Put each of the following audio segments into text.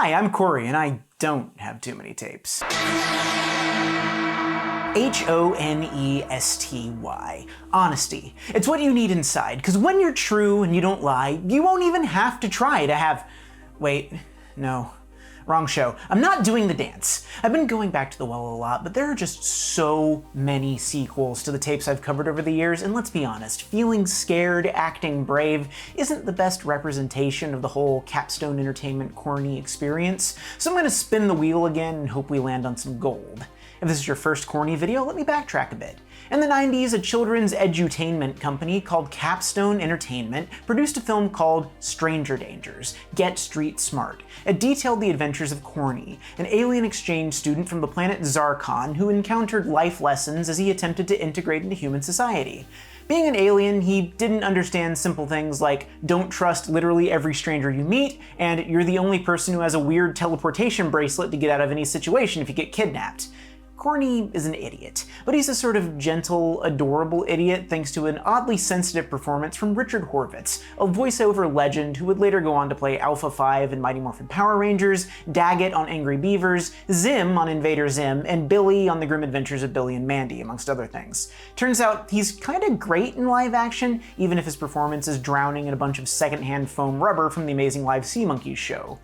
Hi, I'm Corey, and I don't have too many tapes. Honesty. Honesty. It's what you need inside, because when you're true and you don't lie, you won't even have to try to have... Wait, no. Wrong show. I'm not doing the dance. I've been going back to the well a lot, but there are just so many sequels to the tapes I've covered over the years, and let's be honest, feeling scared, acting brave isn't the best representation of the whole Capstone Entertainment Corny experience, so I'm gonna spin the wheel again and hope we land on some gold. If this is your first Corny video, let me backtrack a bit. In the 90s, a children's edutainment company called Capstone Entertainment produced a film called Stranger Dangers, Get Street Smart. It detailed the adventures of Corny, an alien exchange student from the planet Zarkon who encountered life lessons as he attempted to integrate into human society. Being an alien, he didn't understand simple things like don't trust literally every stranger you meet, and you're the only person who has a weird teleportation bracelet to get out of any situation if you get kidnapped. Corny is an idiot, but he's a sort of gentle, adorable idiot thanks to an oddly sensitive performance from Richard Horvitz, a voiceover legend who would later go on to play Alpha 5 in Mighty Morphin Power Rangers, Daggett on Angry Beavers, Zim on Invader ZIM, and Billy on The Grim Adventures of Billy and Mandy, amongst other things. Turns out he's kinda great in live action, even if his performance is drowning in a bunch of secondhand foam rubber from the Amazing Live Sea Monkeys show.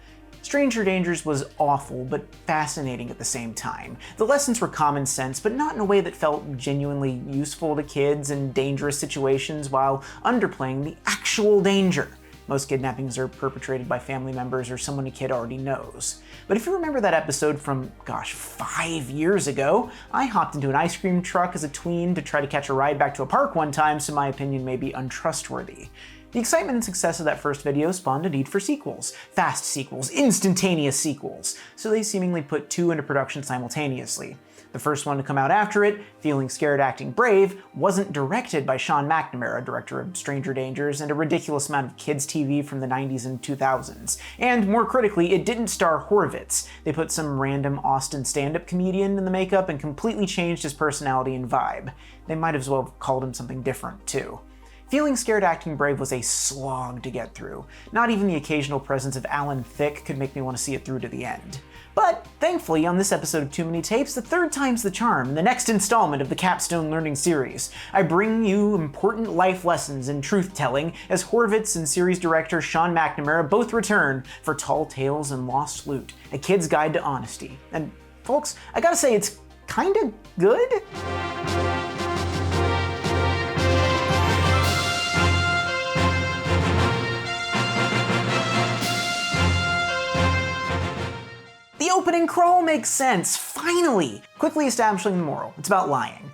Stranger Dangers was awful, but fascinating at the same time. The lessons were common sense, but not in a way that felt genuinely useful to kids in dangerous situations while underplaying the actual danger. Most kidnappings are perpetrated by family members or someone a kid already knows. But if you remember that episode from, 5 years ago, I hopped into an ice cream truck as a tween to try to catch a ride back to a park one time, so my opinion may be untrustworthy. The excitement and success of that first video spawned a need for sequels. Fast sequels, instantaneous sequels. So they seemingly put two into production simultaneously. The first one to come out after it, Feeling Scared Acting Brave, wasn't directed by Sean McNamara, director of Stranger Dangers and a ridiculous amount of kids' TV from the 90s and 2000s. And more critically, it didn't star Horvitz. They put some random Austin stand-up comedian in the makeup and completely changed his personality and vibe. They might as well have called him something different, too. Feeling Scared Acting Brave was a slog to get through. Not even the occasional presence of Alan Thicke could make me want to see it through to the end. But thankfully, on this episode of Too Many Tapes, the third time's the charm, in the next installment of the Capstone Learning Series. I bring you important life lessons in truth-telling as Horvitz and series director Sean McNamara both return for Tall Tales and Lost Loot, a kid's guide to honesty. And folks, I gotta say, it's kinda good? The opening crawl makes sense, finally! Quickly establishing the moral. It's about lying.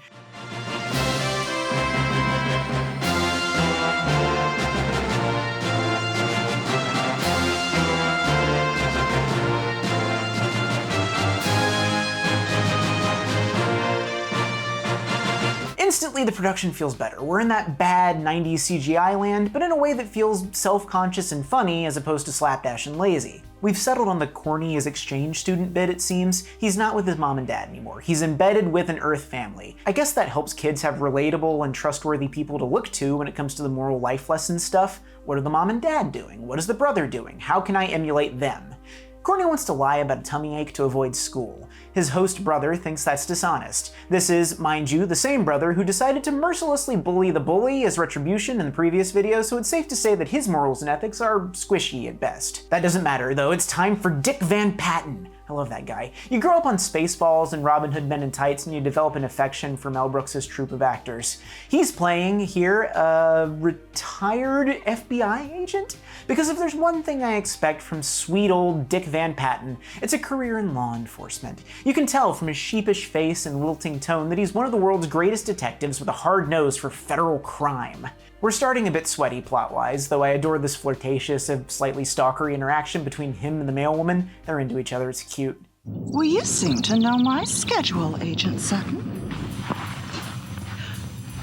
Instantly, the production feels better. We're in that bad 90s CGI land, but in a way that feels self-conscious and funny as opposed to slapdash and lazy. We've settled on the Corny as exchange student bit, it seems. He's not with his mom and dad anymore. He's embedded with an Earth family. I guess that helps kids have relatable and trustworthy people to look to when it comes to the moral life lesson stuff. What are the mom and dad doing? What is the brother doing? How can I emulate them? Corny wants to lie about a tummy ache to avoid school. His host brother thinks that's dishonest. This is, mind you, the same brother who decided to mercilessly bully the bully as retribution in the previous video, so it's safe to say that his morals and ethics are squishy at best. That doesn't matter, though. It's time for Dick Van Patten. I love that guy. You grow up on Spaceballs and Robin Hood Men in Tights and you develop an affection for Mel Brooks' troupe of actors. He's playing here a retired FBI agent? Because if there's one thing I expect from sweet old Dick Van Patten, it's a career in law enforcement. You can tell from his sheepish face and lilting tone that he's one of the world's greatest detectives with a hard nose for federal crime. We're starting a bit sweaty plot-wise, though I adore this flirtatious and slightly stalkery interaction between him and the mailwoman. They're into each other, it's cute. Well, you seem to know my schedule, Agent Sutton.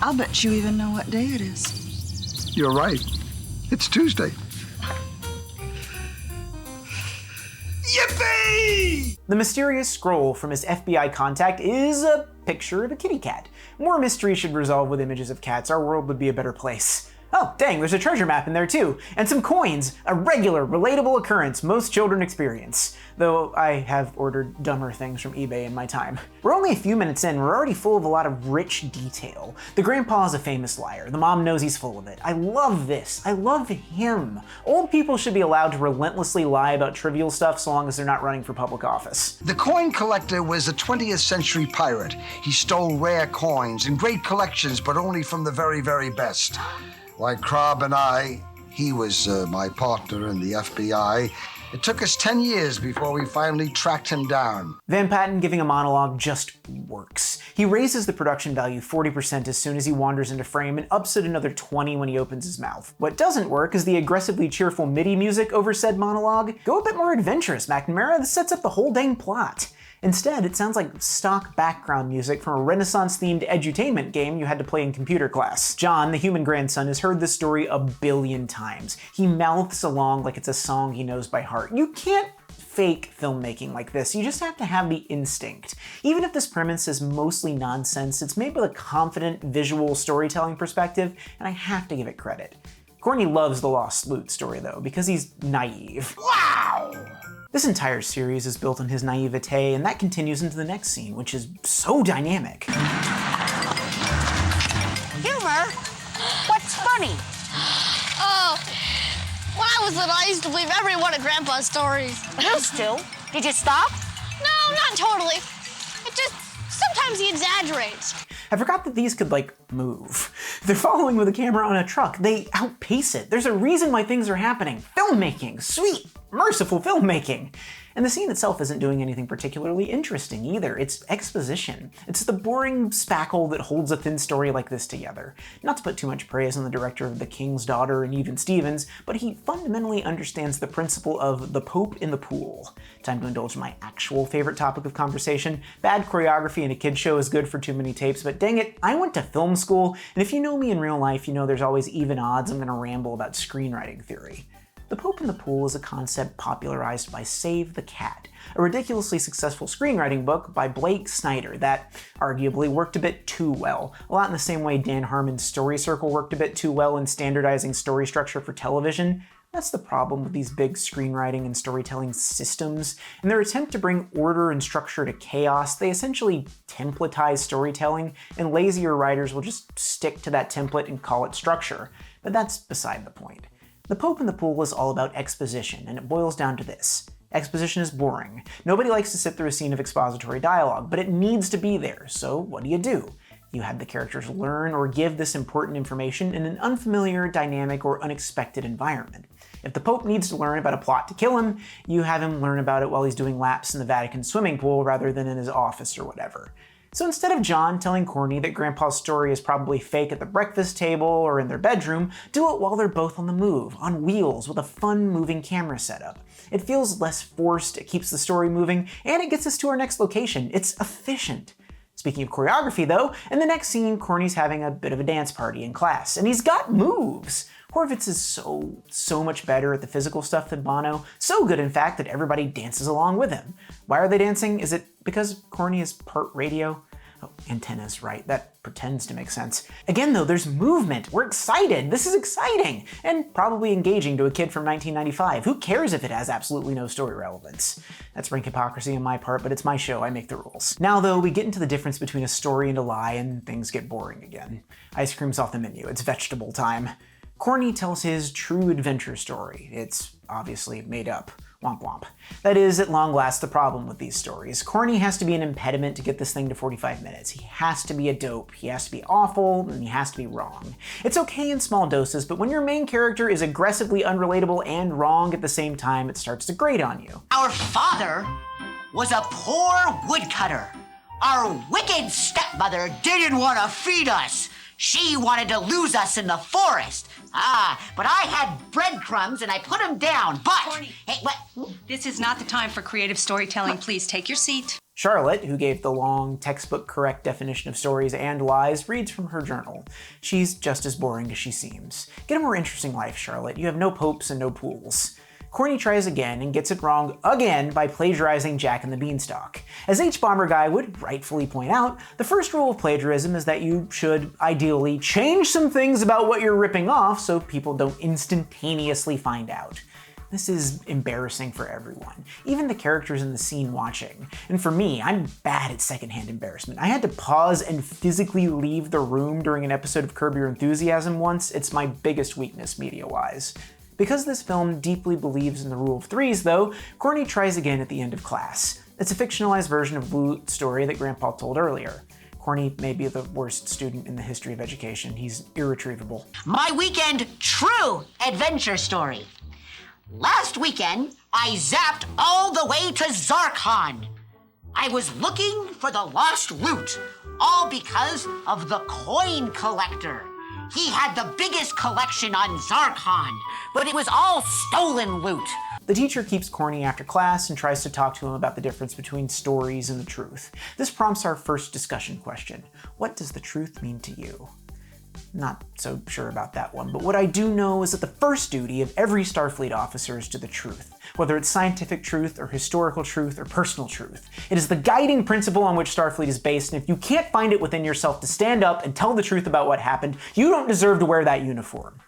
I'll bet you even know what day it is. You're right. It's Tuesday. Yippee! The mysterious scroll from his FBI contact is a picture of a kitty cat. More mystery should resolve with images of cats. Our world would be a better place. Oh, dang, there's a treasure map in there too. And some coins, a regular, relatable occurrence most children experience. Though I have ordered dumber things from eBay in my time. We're only a few minutes in, we're already full of a lot of rich detail. The grandpa is a famous liar. The mom knows he's full of it. I love this. I love him. Old people should be allowed to relentlessly lie about trivial stuff so long as they're not running for public office. The coin collector was a 20th century pirate. He stole rare coins in great collections, but only from the very, very best. Like Crab and I, he was my partner in the FBI. It took us 10 years before we finally tracked him down. Van Patten giving a monologue just works. He raises the production value 40% as soon as he wanders into frame and ups it another 20 when he opens his mouth. What doesn't work is the aggressively cheerful MIDI music over said monologue. Go a bit more adventurous, McNamara. This sets up the whole dang plot. Instead, it sounds like stock background music from a Renaissance-themed edutainment game you had to play in computer class. John, the human grandson, has heard this story a billion times. He mouths along like it's a song he knows by heart. You can't fake filmmaking like this. You just have to have the instinct. Even if this premise is mostly nonsense, it's made with a confident visual storytelling perspective, and I have to give it credit. Corny loves the Lost Loot story though, because he's naive. Wow! This entire series is built on his naivete, and that continues into the next scene, which is so dynamic. Humor? What's funny? Oh, when I was little, I used to believe every one of Grandpa's stories. Used to? Did you stop? No, not totally. It just, sometimes he exaggerates. I forgot that these could, like, move. They're following with a camera on a truck. They outpace it. There's a reason why things are happening. Filmmaking. Sweet, merciful filmmaking. And the scene itself isn't doing anything particularly interesting either. It's exposition. It's the boring spackle that holds a thin story like this together. Not to put too much praise on the director of The King's Daughter and even Stevens, but he fundamentally understands the principle of the Pope in the pool. Time to indulge in my actual favorite topic of conversation. Bad choreography in a kid's show is good for too many tapes, but dang it, I went to film school, and if you know me in real life, you know there's always even odds I'm gonna ramble about screenwriting theory. The Pope in the Pool is a concept popularized by Save the Cat, a ridiculously successful screenwriting book by Blake Snyder that arguably worked a bit too well, a lot in the same way Dan Harmon's Story Circle worked a bit too well in standardizing story structure for television. That's the problem with these big screenwriting and storytelling systems. In their attempt to bring order and structure to chaos, they essentially templatize storytelling, and lazier writers will just stick to that template and call it structure. But that's beside the point. The Pope in the Pool is all about exposition, and it boils down to this. Exposition is boring. Nobody likes to sit through a scene of expository dialogue, but it needs to be there, so what do? You have the characters learn or give this important information in an unfamiliar, dynamic, or unexpected environment. If the Pope needs to learn about a plot to kill him, you have him learn about it while he's doing laps in the Vatican swimming pool rather than in his office or whatever. So instead of John telling Corny that Grandpa's story is probably fake at the breakfast table or in their bedroom, do it while they're both on the move, on wheels, with a fun moving camera setup. It feels less forced, it keeps the story moving, and it gets us to our next location. It's efficient. Speaking of choreography though, in the next scene, Corny's having a bit of a dance party in class, and he's got moves! Horvitz is so much better at the physical stuff than Bono, so good in fact that everybody dances along with him. Why are they dancing? Is it because Corny is part radio? Oh, antennas, right, that pretends to make sense. Again though, there's movement, we're excited, this is exciting, and probably engaging to a kid from 1995. Who cares if it has absolutely no story relevance? That's rank hypocrisy on my part, but it's my show, I make the rules. Now though, we get into the difference between a story and a lie, and things get boring again. Ice cream's off the menu, it's vegetable time. Corny tells his true adventure story. It's obviously made up. Womp womp. That is, at long last, the problem with these stories. Corny has to be an impediment to get this thing to 45 minutes. He has to be a dope, he has to be awful, and he has to be wrong. It's okay in small doses, but when your main character is aggressively unrelatable and wrong at the same time, it starts to grate on you. Our father was a poor woodcutter. Our wicked stepmother didn't want to feed us. She wanted to lose us in the forest. But I had breadcrumbs and I put them down, but... Corny. Hey, what? This is not the time for creative storytelling. Please take your seat. Charlotte, who gave the long, textbook-correct definition of stories and lies, reads from her journal. She's just as boring as she seems. Get a more interesting life, Charlotte. You have no popes and no pools. Corny tries again and gets it wrong again by plagiarizing Jack and the Beanstalk. As H-Bomber Guy would rightfully point out, the first rule of plagiarism is that you should, ideally, change some things about what you're ripping off so people don't instantaneously find out. This is embarrassing for everyone, even the characters in the scene watching. And for me, I'm bad at secondhand embarrassment. I had to pause and physically leave the room during an episode of Curb Your Enthusiasm once. It's my biggest weakness media-wise. Because this film deeply believes in the rule of threes, though, Corny tries again at the end of class. It's a fictionalized version of Loot's story that Grandpa told earlier. Corny may be the worst student in the history of education. He's irretrievable. My weekend true adventure story. Last weekend, I zapped all the way to Zarkon. I was looking for the lost loot, all because of the coin collector. He had the biggest collection on Zarkon, but it was all stolen loot. The teacher keeps Corny after class and tries to talk to him about the difference between stories and the truth. This prompts our first discussion question. What does the truth mean to you? Not so sure about that one, but what I do know is that the first duty of every Starfleet officer is to the truth, whether it's scientific truth or historical truth or personal truth. It is the guiding principle on which Starfleet is based, and if you can't find it within yourself to stand up and tell the truth about what happened, you don't deserve to wear that uniform.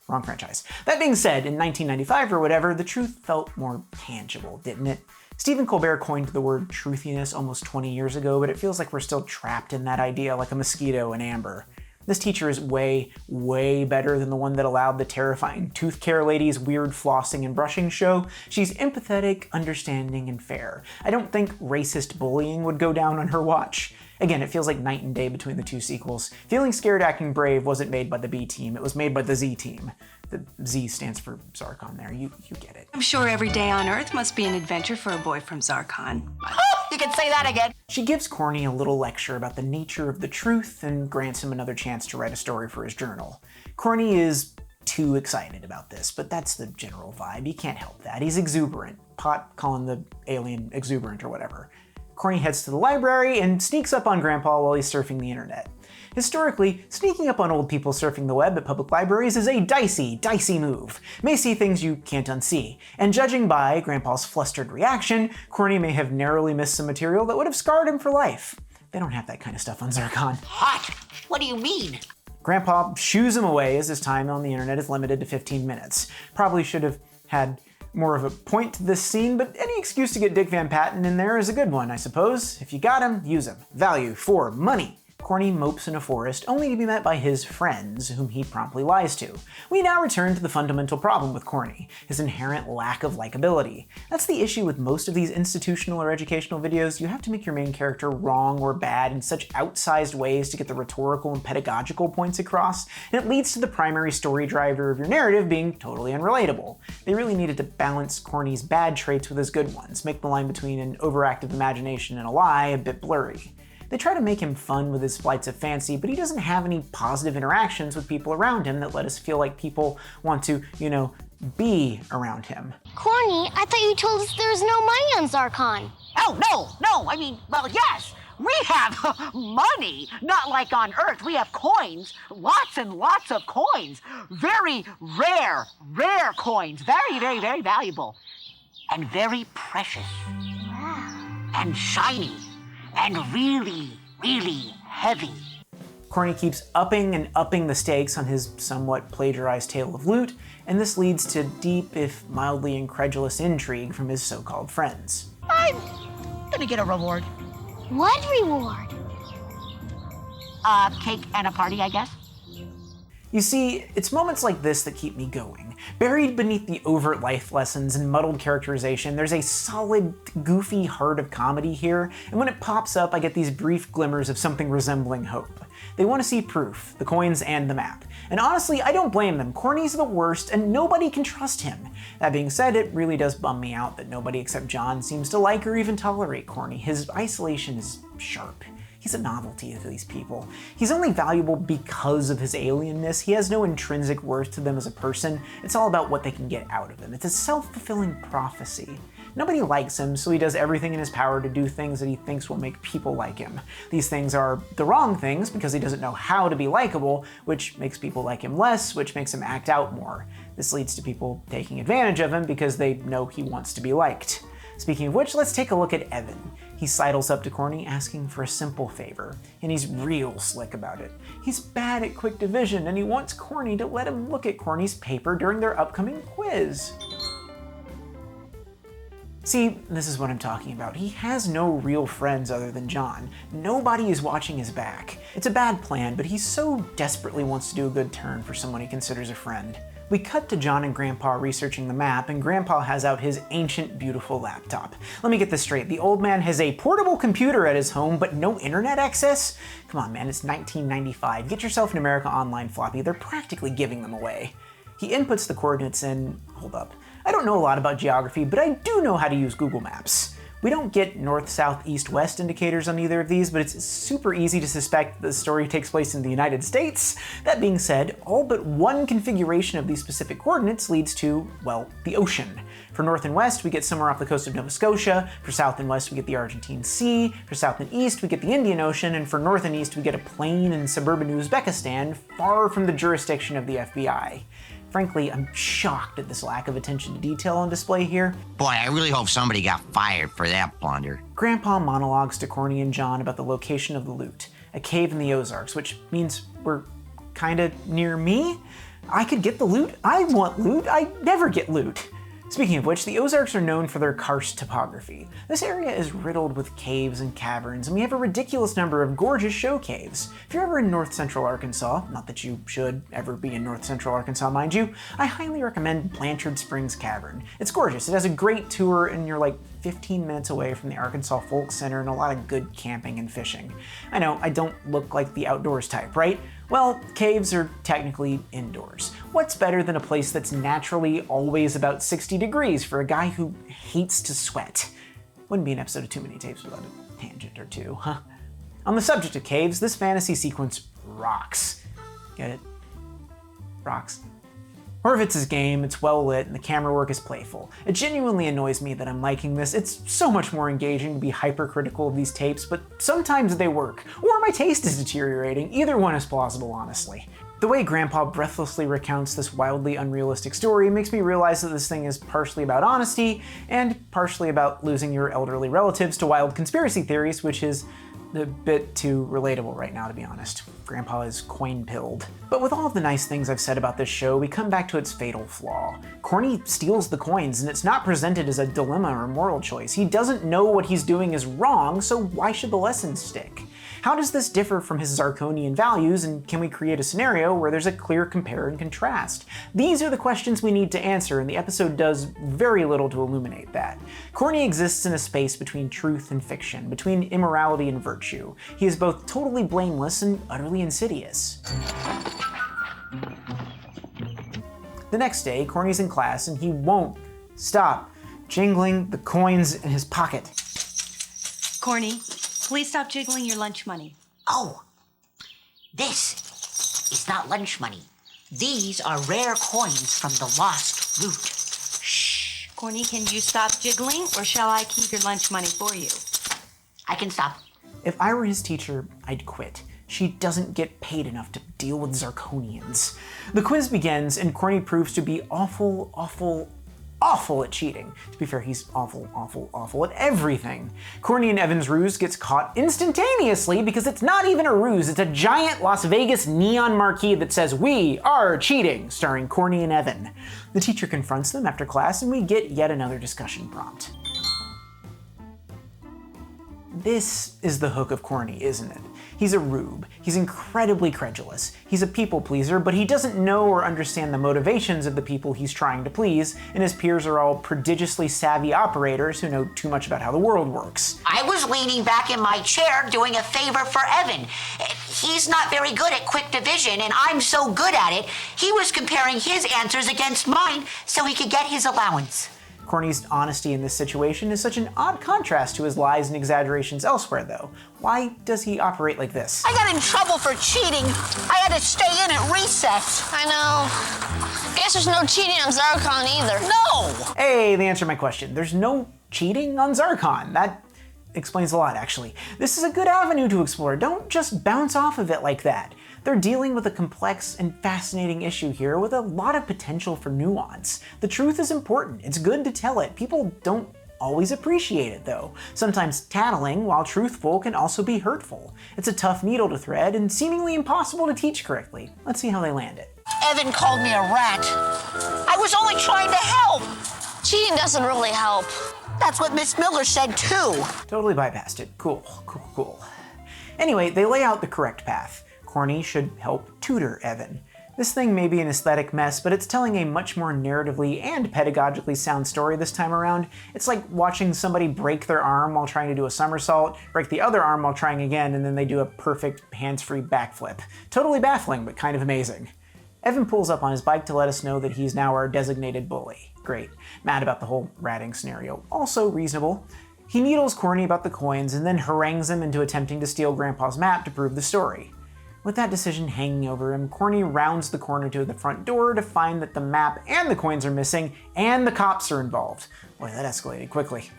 Wrong franchise. That being said, in 1995 or whatever, the truth felt more tangible, didn't it? Stephen Colbert coined the word truthiness almost 20 years ago, but it feels like we're still trapped in that idea like a mosquito in amber. This teacher is way, way better than the one that allowed the terrifying tooth care lady's weird flossing and brushing show. She's empathetic, understanding, and fair. I don't think racist bullying would go down on her watch. Again, it feels like night and day between the two sequels. Feeling Scared Acting Brave wasn't made by the B team, it was made by the Z team. The Z stands for Zarkon there, you get it. I'm sure every day on Earth must be an adventure for a boy from Zarkon. You can say that again. She gives Corny a little lecture about the nature of the truth and grants him another chance to write a story for his journal. Corny is too excited about this, but that's the general vibe. You can't help that. He's exuberant. Pot calling the alien exuberant or whatever. Corny heads to the library and sneaks up on Grandpa while he's surfing the internet. Historically, sneaking up on old people surfing the web at public libraries is a dicey move. May see things you can't unsee. And judging by Grandpa's flustered reaction, Corny may have narrowly missed some material that would have scarred him for life. They don't have that kind of stuff on Zarkon. What? What do you mean? Grandpa shoos him away as his time on the internet is limited to 15 minutes. Probably should have had more of a point to this scene, but any excuse to get Dick Van Patten in there is a good one, I suppose. If you got him, use him. Value for money. Corny mopes in a forest, only to be met by his friends, whom he promptly lies to. We now return to the fundamental problem with Corny, his inherent lack of likability. That's the issue with most of these institutional or educational videos. You have to make your main character wrong or bad in such outsized ways to get the rhetorical and pedagogical points across, and it leads to the primary story driver of your narrative being totally unrelatable. They really needed to balance Corny's bad traits with his good ones, make the line between an overactive imagination and a lie a bit blurry. They try to make him fun with his flights of fancy, but he doesn't have any positive interactions with people around him that let us feel like people want to, be around him. Corny, I thought you told us there was no money on Zarkon. Oh, no. I mean, well, yes. We have money. Not like on Earth. We have coins. Lots and lots of coins. Very rare coins. Very, very, very valuable. And very precious. Wow. And shiny. And really, really heavy. Corny keeps upping and upping the stakes on his somewhat plagiarized tale of loot, and this leads to deep, if mildly incredulous, intrigue from his so-called friends. I'm gonna get a reward. What reward? A cake and a party, I guess. You see, it's moments like this that keep me going. Buried beneath the overt life lessons and muddled characterization, there's a solid, goofy heart of comedy here, and when it pops up, I get these brief glimmers of something resembling hope. They want to see proof, the coins and the map. And honestly, I don't blame them. Corny's the worst, and nobody can trust him. That being said, it really does bum me out that nobody except John seems to like or even tolerate Corny. His isolation is sharp. He's a novelty to these people. He's only valuable because of his alienness. He has no intrinsic worth to them as a person. It's all about what they can get out of him. It's a self-fulfilling prophecy. Nobody likes him, so he does everything in his power to do things that he thinks will make people like him. These things are the wrong things because he doesn't know how to be likable, which makes people like him less, which makes him act out more. This leads to people taking advantage of him because they know he wants to be liked. Speaking of which, let's take a look at Evan. He sidles up to Corny asking for a simple favor, and he's real slick about it. He's bad at quick division, and he wants Corny to let him look at Corny's paper during their upcoming quiz. See, this is what I'm talking about. He has no real friends other than John. Nobody is watching his back. It's a bad plan, but he so desperately wants to do a good turn for someone he considers a friend. We cut to John and Grandpa researching the map, and Grandpa has out his ancient, beautiful laptop. Let me get this straight. The old man has a portable computer at his home, but no internet access? Come on, man, it's 1995. Get yourself an America Online floppy. They're practically giving them away. He inputs the coordinates in... Hold up. I don't know a lot about geography, but I do know how to use Google Maps. We don't get north, south, east, west indicators on either of these, but it's super easy to suspect that the story takes place in the United States. That being said, all but one configuration of these specific coordinates leads to, well, the ocean. For north and west, we get somewhere off the coast of Nova Scotia. For south and west, we get the Argentine Sea. For south and east, we get the Indian Ocean. And for north and east, we get a plain in suburban Uzbekistan, far from the jurisdiction of the FBI. Frankly, I'm shocked at this lack of attention to detail on display here. Boy, I really hope somebody got fired for that blunder. Grandpa monologues to Corny and John about the location of the loot, a cave in the Ozarks, which means we're kinda near me? I could get the loot? I want loot. I never get loot. Speaking of which, the Ozarks are known for their karst topography. This area is riddled with caves and caverns, and we have a ridiculous number of gorgeous show caves. If you're ever in north central Arkansas, not that you should ever be in north central Arkansas, mind you, I highly recommend Blanchard Springs Cavern. It's gorgeous. It has a great tour, and you're like 15 minutes away from the Arkansas Folk Center and a lot of good camping and fishing. I know, I don't look like the outdoors type, right? Well, caves are technically indoors. What's better than a place that's naturally always about 60 degrees for a guy who hates to sweat? Wouldn't be an episode of Too Many Tapes without a tangent or two, huh? On the subject of caves, this fantasy sequence rocks. Get it? Rocks. Horvitz's game, it's well lit, and the camera work is playful. It genuinely annoys me that I'm liking this. It's so much more engaging to be hypercritical of these tapes, but sometimes they work. Or my taste is deteriorating. Either one is plausible, honestly. The way Grandpa breathlessly recounts this wildly unrealistic story makes me realize that this thing is partially about honesty, and partially about losing your elderly relatives to wild conspiracy theories, which is a bit too relatable right now, to be honest. Grandpa is coin-pilled. But with all of the nice things I've said about this show, we come back to its fatal flaw. Corny steals the coins, and it's not presented as a dilemma or moral choice. He doesn't know what he's doing is wrong, so why should the lesson stick? How does this differ from his Zarkonian values, and can we create a scenario where there's a clear compare and contrast? These are the questions we need to answer, and the episode does very little to illuminate that. Corny exists in a space between truth and fiction, between immorality and virtue. He is both totally blameless and utterly insidious. The next day, Corny's in class, and he won't stop jingling the coins in his pocket. Corny, please stop jiggling your lunch money. Oh, this is not lunch money. These are rare coins from the lost loot. Shh. Corny, can you stop jiggling, or shall I keep your lunch money for you? I can stop. If I were his teacher, I'd quit. She doesn't get paid enough to deal with Zarkonians. The quiz begins, and Corny proves to be awful at cheating. To be fair, he's awful at everything. Corny and Evan's ruse gets caught instantaneously because it's not even a ruse, it's a giant Las Vegas neon marquee that says, "We are cheating," starring Corny and Evan. The teacher confronts them after class, and we get yet another discussion prompt. This is the hook of Corny, isn't it? He's a rube. He's incredibly credulous. He's a people pleaser, but he doesn't know or understand the motivations of the people he's trying to please, and his peers are all prodigiously savvy operators who know too much about how the world works. I was leaning back in my chair doing a favor for Evan. He's not very good at quick division, and I'm so good at it, he was comparing his answers against mine so he could get his allowance. Corny's honesty in this situation is such an odd contrast to his lies and exaggerations elsewhere, though. Why does he operate like this? I got in trouble for cheating. I had to stay in at recess. I know. Guess there's no cheating on Zarkon either. No! Hey, they answered my question. There's no cheating on Zarkon. That explains a lot, actually. This is a good avenue to explore. Don't just bounce off of it like that. They're dealing with a complex and fascinating issue here with a lot of potential for nuance. The truth is important. It's good to tell it. People don't always appreciate it though. Sometimes tattling, while truthful, can also be hurtful. It's a tough needle to thread and seemingly impossible to teach correctly. Let's see how they land it. Evan called me a rat. I was only trying to help. Cheating doesn't really help. That's what Miss Miller said too. Totally bypassed it. Cool. Anyway, they lay out the correct path. Corny should help tutor Evan. This thing may be an aesthetic mess, but it's telling a much more narratively and pedagogically sound story this time around. It's like watching somebody break their arm while trying to do a somersault, break the other arm while trying again, and then they do a perfect hands-free backflip. Totally baffling, but kind of amazing. Evan pulls up on his bike to let us know that he's now our designated bully. Great. Mad about the whole ratting scenario. Also reasonable. He needles Corny about the coins and then harangues him into attempting to steal Grandpa's map to prove the story. With that decision hanging over him, Corny rounds the corner to the front door to find that the map and the coins are missing, and the cops are involved. Boy, that escalated quickly.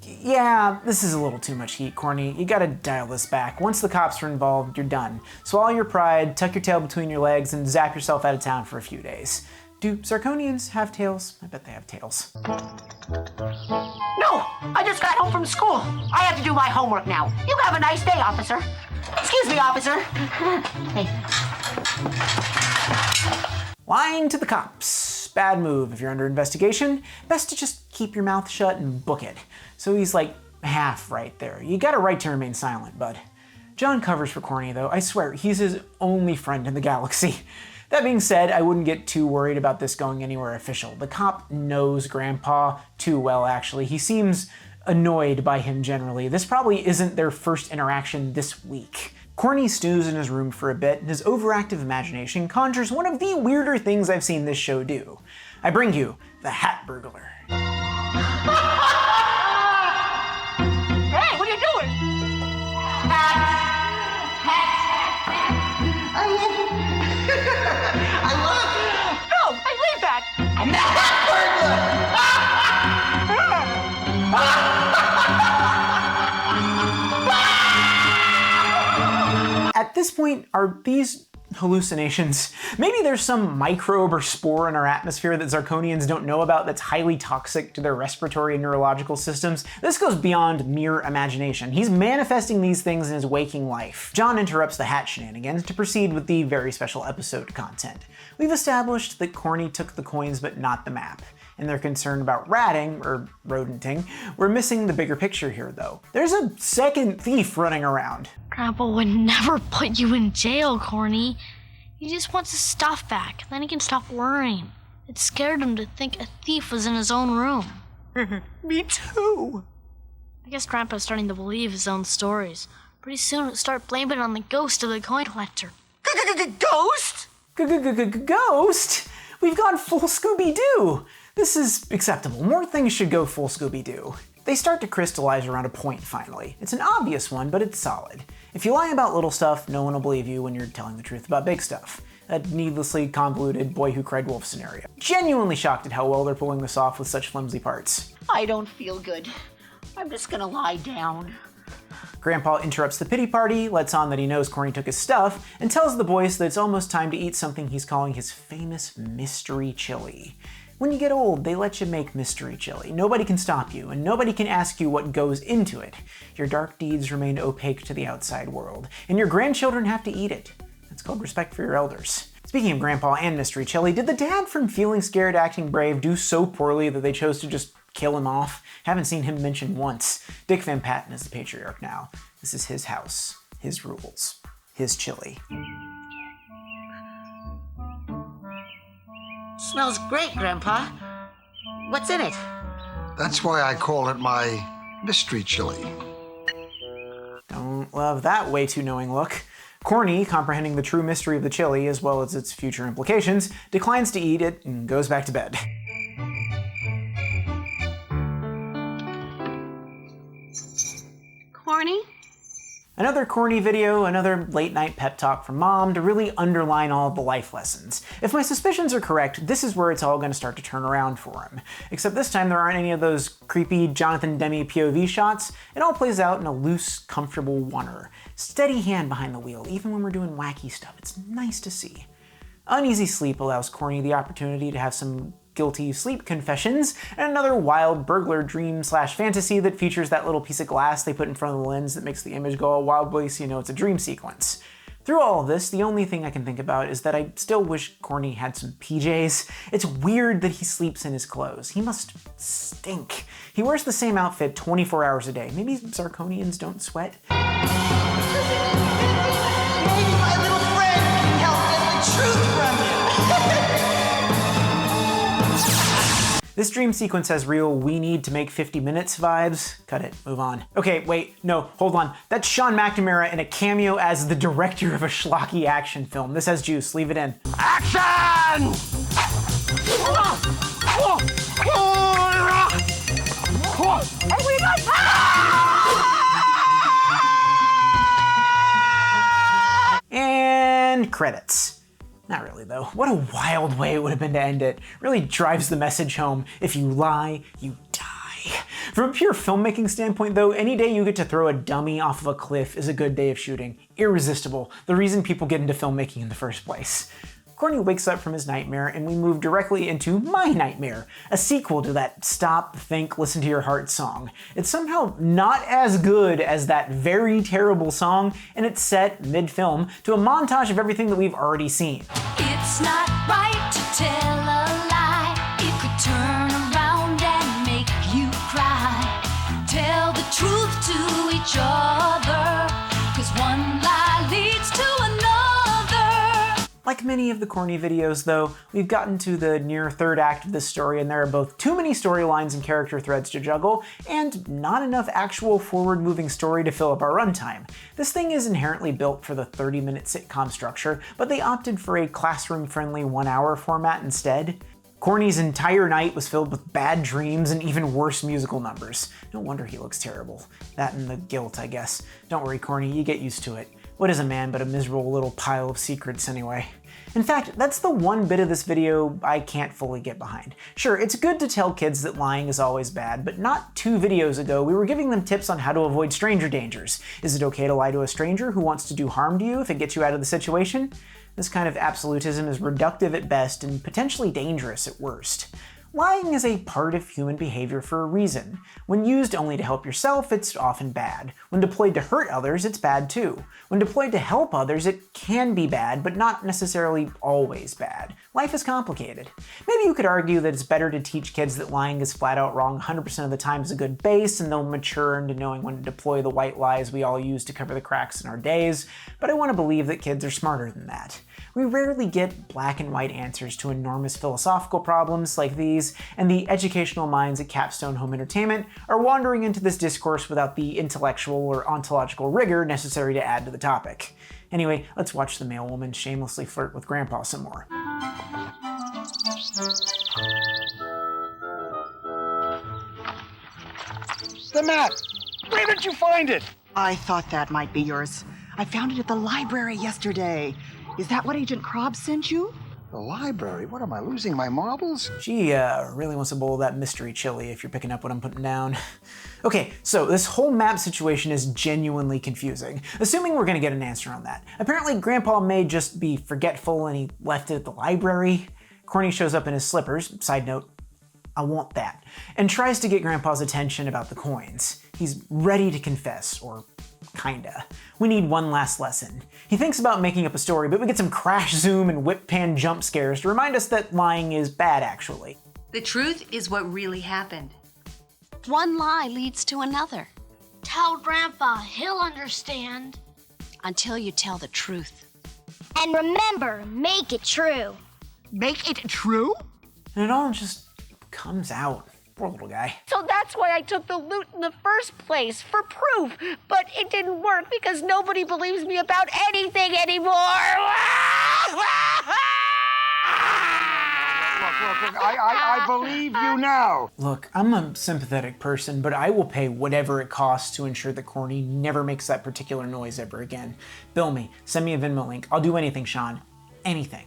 Yeah, this is a little too much heat, Corny. You gotta dial this back. Once the cops are involved, you're done. Swallow your pride, tuck your tail between your legs, and zap yourself out of town for a few days. Do Zarkonians have tails? I bet they have tails. No, I just got home from school. I have to do my homework now. You have a nice day, officer. Excuse me, officer. Hey. Lying to the cops. Bad move if you're under investigation. Best to just keep your mouth shut and book it. So he's like half right there. You got a right to remain silent, bud. John covers for Corny though. I swear, he's his only friend in the galaxy. That being said, I wouldn't get too worried about this going anywhere official. The cop knows Grandpa too well, actually. He seems annoyed by him generally. This probably isn't their first interaction this week. Corny stews in his room for a bit, and his overactive imagination conjures one of the weirder things I've seen this show do. I bring you the Hat Burglar. Hey, what are you doing? No, I leave that. I'm the Hat Burglar. At this point, are these hallucinations? Maybe there's some microbe or spore in our atmosphere that Zarkonians don't know about that's highly toxic to their respiratory and neurological systems. This goes beyond mere imagination. He's manifesting these things in his waking life. John interrupts the hat shenanigans to proceed with the very special episode content. We've established that Corny took the coins but not the map. In their concern about ratting, or rodenting, we're missing the bigger picture here though. There's a second thief running around. Grandpa would never put you in jail, Corny. He just wants his stuff back, then he can stop worrying. It scared him to think a thief was in his own room. Me too. I guess Grandpa's starting to believe his own stories. Pretty soon he'll start blaming it on the ghost of the coin collector. Ghost? Ghost? We've gone full Scooby-Doo! This is acceptable. More things should go full Scooby-Doo. They start to crystallize around a point finally. It's an obvious one, but it's solid. If you lie about little stuff, no one will believe you when you're telling the truth about big stuff. A needlessly convoluted boy who cried wolf scenario. Genuinely shocked at how well they're pulling this off with such flimsy parts. I don't feel good. I'm just gonna lie down. Grandpa interrupts the pity party, lets on that he knows Corny took his stuff, and tells the boys that it's almost time to eat something he's calling his famous mystery chili. When you get old, they let you make mystery chili. Nobody can stop you, and nobody can ask you what goes into it. Your dark deeds remain opaque to the outside world, and your grandchildren have to eat it. That's called respect for your elders. Speaking of Grandpa and mystery chili, did the dad from Feeling Scared, Acting Brave do so poorly that they chose to just kill him off? Haven't seen him mentioned once. Dick Van Patten is the patriarch now. This is his house, his rules, his chili. Smells great, Grandpa. What's in it? That's why I call it my mystery chili. Don't love that way too knowing look. Corny, comprehending the true mystery of the chili as well as its future implications, declines to eat it and goes back to bed. Corny? Another corny video, another late night pep talk from Mom to really underline all of the life lessons. If my suspicions are correct, this is where it's all going to start to turn around for him. Except this time there aren't any of those creepy Jonathan Demme POV shots. It all plays out in a loose, comfortable oneer. Steady hand behind the wheel, even when we're doing wacky stuff. It's nice to see. Uneasy Sleep allows Corny the opportunity to have some guilty sleep confessions, and another wild burglar dream/fantasy that features that little piece of glass they put in front of the lens that makes the image go all wildly so you know it's a dream sequence. Through all of this, the only thing I can think about is that I still wish Corny had some PJs. It's weird that he sleeps in his clothes. He must stink. He wears the same outfit 24 hours a day. Maybe Zarkonians don't sweat? Maybe my little friend can help get the truth from you. This dream sequence has real "we need to make 50 minutes" vibes. Cut it, move on. Okay, wait, no, hold on. That's Sean McNamara in a cameo as the director of a schlocky action film. This has juice, leave it in. Action! And credits. Not really though. What a wild way it would have been to end it. Really drives the message home. If you lie, you die. From a pure filmmaking standpoint though, any day you get to throw a dummy off of a cliff is a good day of shooting. Irresistible. The reason people get into filmmaking in the first place. Corny wakes up from his nightmare and we move directly into My Nightmare, a sequel to that stop, think, listen to your heart song. It's somehow not as good as that very terrible song, and it's set mid-film to a montage of everything that we've already seen. It's not right to tell a lie. It could turn around and make you cry. Tell the truth to each other, 'cause one lie leads to another. Like many of the Corny videos though, we've gotten to the near third act of this story and there are both too many storylines and character threads to juggle, and not enough actual forward-moving story to fill up our runtime. This thing is inherently built for the 30-minute sitcom structure, but they opted for a classroom-friendly 1-hour format instead. Corny's entire night was filled with bad dreams and even worse musical numbers. No wonder he looks terrible. That and the guilt, I guess. Don't worry, Corny, you get used to it. What is a man but a miserable little pile of secrets anyway? In fact, that's the one bit of this video I can't fully get behind. Sure, it's good to tell kids that lying is always bad, but not 2 videos ago we were giving them tips on how to avoid stranger dangers. Is it okay to lie to a stranger who wants to do harm to you if it gets you out of the situation? This kind of absolutism is reductive at best and potentially dangerous at worst. Lying is a part of human behavior for a reason. When used only to help yourself, it's often bad. When deployed to hurt others, it's bad too. When deployed to help others, it can be bad, but not necessarily always bad. Life is complicated. Maybe you could argue that it's better to teach kids that lying is flat out wrong 100% of the time is a good base, and they'll mature into knowing when to deploy the white lies we all use to cover the cracks in our days, but I want to believe that kids are smarter than that. We rarely get black and white answers to enormous philosophical problems like these, and the educational minds at Capstone Home Entertainment are wandering into this discourse without the intellectual or ontological rigor necessary to add to the topic. Anyway, let's watch the male woman shamelessly flirt with Grandpa some more. The map! Where did you find it? I thought that might be yours. I found it at the library yesterday. Is that what Agent Krob sent you? The library? What am I, losing my marbles? She really wants a bowl of that mystery chili if you're picking up what I'm putting down. Okay, so this whole map situation is genuinely confusing, assuming we're gonna get an answer on that. Apparently Grandpa may just be forgetful and he left it at the library. Corny shows up in his slippers, side note, I want that, and tries to get Grandpa's attention about the coins. He's ready to confess, or kinda. We need one last lesson. He thinks about making up a story, but we get some crash zoom and whip pan jump scares to remind us that lying is bad actually. The truth is what really happened. One lie leads to another. Tell Grandpa, he'll understand. Until you tell the truth. And remember, make it true. Make it true? And it all just comes out. Poor little guy. So that's why I took the loot in the first place, for proof. But it didn't work because nobody believes me about anything anymore. Look, I believe you now. Look, I'm a sympathetic person, but I will pay whatever it costs to ensure that Corny never makes that particular noise ever again. Bill me, send me a Venmo link. I'll do anything, Sean. Anything.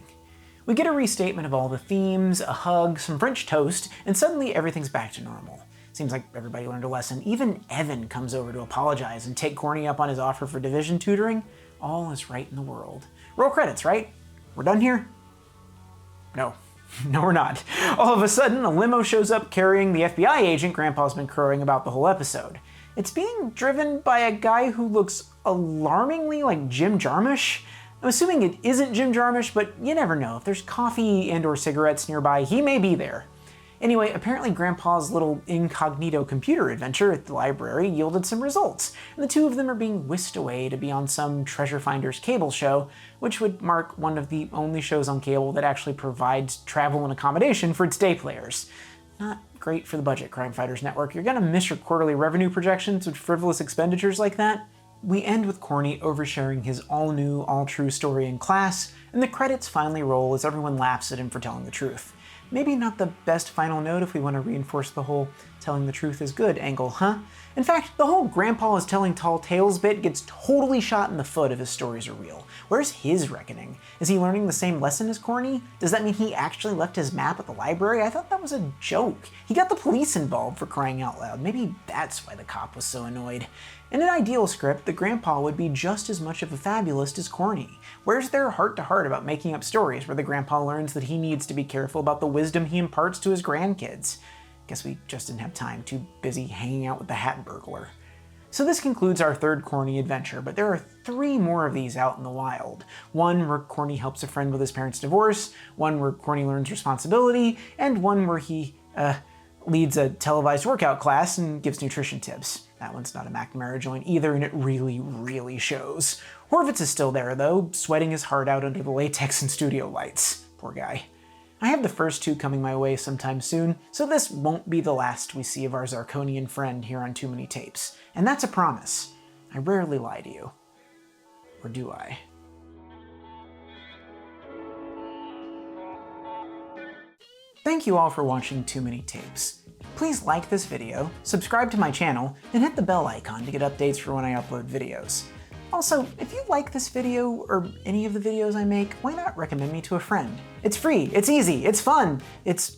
We get a restatement of all the themes, a hug, some French toast, and suddenly everything's back to normal. Seems like everybody learned a lesson. Even Evan comes over to apologize and take Corny up on his offer for division tutoring. All is right in the world. Roll credits, right? We're done here? No. No, we're not. All of a sudden, a limo shows up carrying the FBI agent Grandpa's been crowing about the whole episode. It's being driven by a guy who looks alarmingly like Jim Jarmusch. I'm assuming it isn't Jim Jarmusch, but you never know. If there's coffee and or cigarettes nearby, he may be there. Anyway, apparently Grandpa's little incognito computer adventure at the library yielded some results, and the two of them are being whisked away to be on some Treasure Finders cable show, which would mark one of the only shows on cable that actually provides travel and accommodation for its day players. Not great for the budget, Crime Fighters Network. You're gonna miss your quarterly revenue projections with frivolous expenditures like that. We end with Corny oversharing his all-new, all-true story in class, and the credits finally roll as everyone laughs at him for telling the truth. Maybe not the best final note if we want to reinforce the whole telling the truth is good angle, huh? In fact, the whole Grandpa is telling tall tales bit gets totally shot in the foot if his stories are real. Where's his reckoning? Is he learning the same lesson as Corny? Does that mean he actually left his map at the library? I thought that was a joke. He got the police involved, for crying out loud. Maybe that's why the cop was so annoyed. In an ideal script, the Grandpa would be just as much of a fabulist as Corny. Where's their heart-to-heart about making up stories where the Grandpa learns that he needs to be careful about the wisdom he imparts to his grandkids? Guess we just didn't have time, too busy hanging out with the hat burglar. So this concludes our third Corny adventure, but there are 3 more of these out in the wild. One where Corny helps a friend with his parents' divorce, one where Corny learns responsibility, and one where he, leads a televised workout class and gives nutrition tips. That one's not a McNamara joint either, and it really, really shows. Horvitz is still there, though, sweating his heart out under the latex and studio lights. Poor guy. I have the first 2 coming my way sometime soon, so this won't be the last we see of our Zarkonian friend here on Too Many Tapes. And that's a promise. I rarely lie to you. Or do I? Thank you all for watching Too Many Tapes. Please like this video, subscribe to my channel, and hit the bell icon to get updates for when I upload videos. Also, if you like this video or any of the videos I make, why not recommend me to a friend? It's free, it's easy, it's fun, it's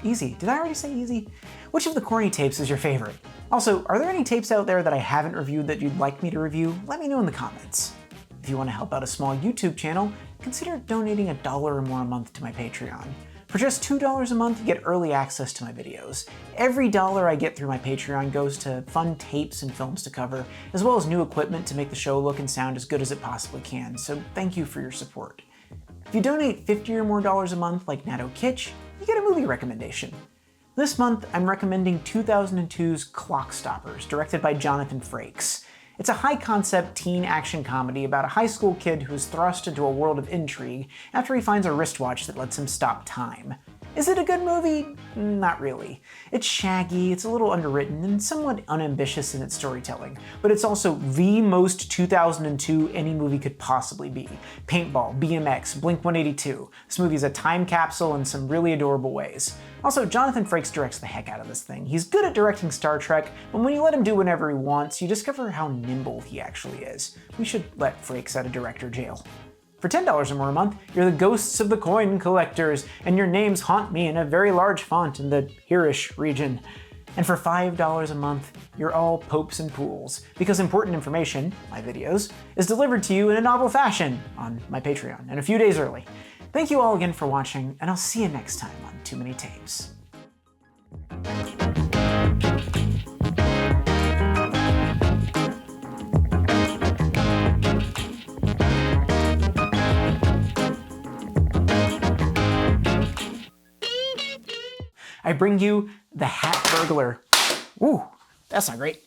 easy. Did I already say easy? Which of the Corny tapes is your favorite? Also, are there any tapes out there that I haven't reviewed that you'd like me to review? Let me know in the comments. If you want to help out a small YouTube channel, consider donating $1 or more a month to my Patreon. For just $2 a month, you get early access to my videos. Every dollar I get through my Patreon goes to fun tapes and films to cover, as well as new equipment to make the show look and sound as good as it possibly can, so thank you for your support. If you donate $50 or more a month like Natto Kitsch, you get a movie recommendation. This month, I'm recommending 2002's Clock Stoppers, directed by Jonathan Frakes. It's a high-concept teen action comedy about a high school kid who's thrust into a world of intrigue after he finds a wristwatch that lets him stop time. Is it a good movie? Not really. It's shaggy, it's a little underwritten, and somewhat unambitious in its storytelling, but it's also the most 2002 any movie could possibly be. Paintball, BMX, Blink-182. This movie's a time capsule in some really adorable ways. Also, Jonathan Frakes directs the heck out of this thing. He's good at directing Star Trek, but when you let him do whatever he wants, you discover how nimble he actually is. We should let Frakes out of director jail. For $10 or more a month, you're the ghosts of the coin collectors, and your names haunt me in a very large font in the Irish region. And for $5 a month, you're all popes and pools, because important information, my videos, is delivered to you in a novel fashion on my Patreon, and a few days early. Thank you all again for watching, and I'll see you next time on Too Many Tapes. I bring you the Hat Burglar. Ooh, that's not great.